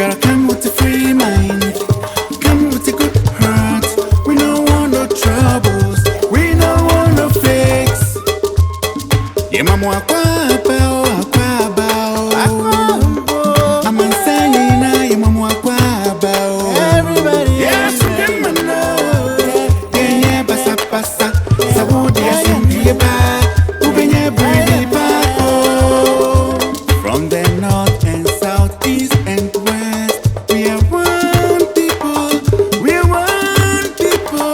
Gotta come with a free mind, come with a good heart. We don't want no troubles, we don't want no fakes. Yeah, mama, akwaba, I'm saying now, yeah, mama, akwaba. Everybody, yes, we can know. Yeah, basa basa, sabudi asungiye ba, ubenye brave bako. From the north and south, east and west, we are one people, we are one people.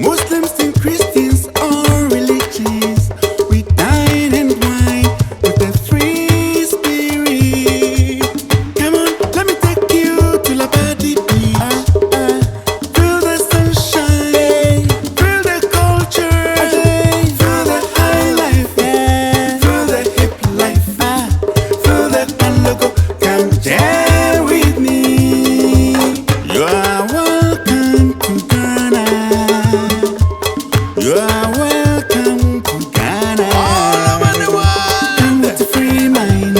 Muslims and Christians, all religions, we dine and wine with the free spirit. Come on, let me take you to La Badi Beach. Feel the sunshine, feel the culture, feel the high life, feel the hip life, feel the logo. Come jam with me. You are welcome to Ghana. You are welcome to Ghana. All over the world. Come with a free mind,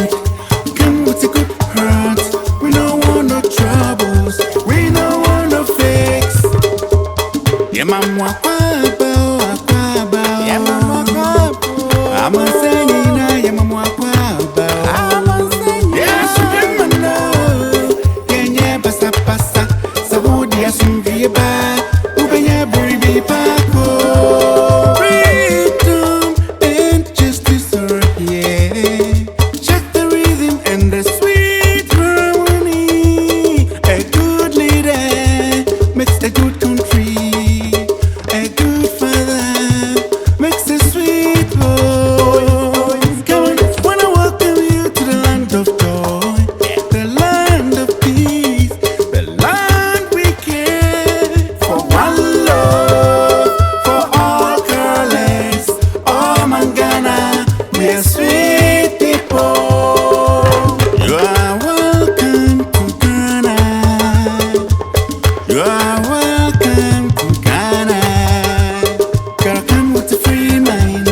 come with a good heart. We don't want no troubles, we don't want no fakes. Yeah, mama, akwaba, yeah, mama, akwaba. I'm a singing now, yeah, mama, akwaba. Yes, you can know. Kenya basa basa, sabudi asungiye ba, ubenye buribi bako. Freedom and justice are here. Check the rhythm and the sweet harmony. A good leader makes a good country. A good father makes a sweet home. Come on, wanna welcome you to the land of joy, the land of peace, the land we care for one love, for all colors, all Mangana, we are sweet people. You are welcome to Ghana. You are welcome to Ghana. Gotta come with a free mind,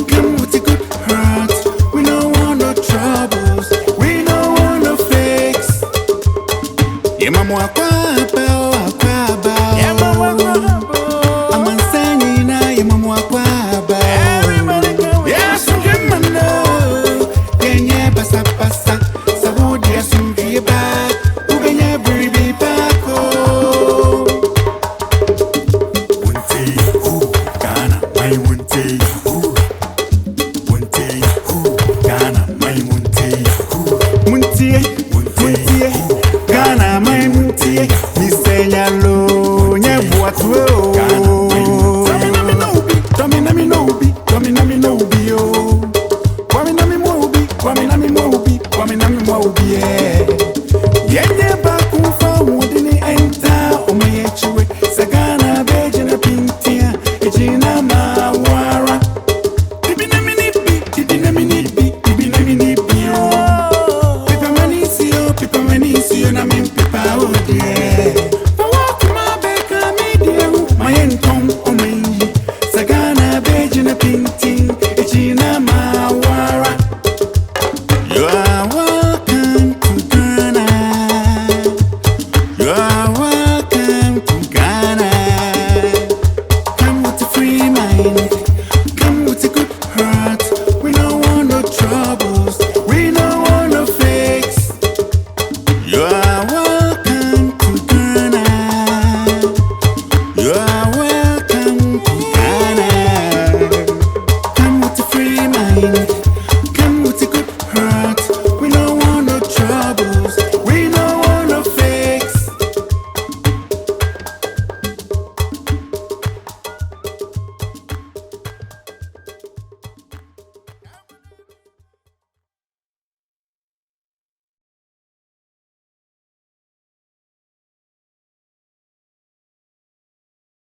come with a good heart. We don't want no troubles, we don't want no fakes. Yeah, mama, akwaba, yeah, mama, akwaba. I'm singing now, yeah, mama, akwaba. Everybody go. Yes, you can know. Kenya basa basa, sabudi asungiye ba, ubenye buribi bako. Wunte, Ghana, my wunte, wunte, Ghana, my wunte, wunte, Ghana, my wunte, misenya lo, nyebuatwe o. Dominami no ubi, yo. Kwami nami mo ubi, yeah. Yeah, yeah.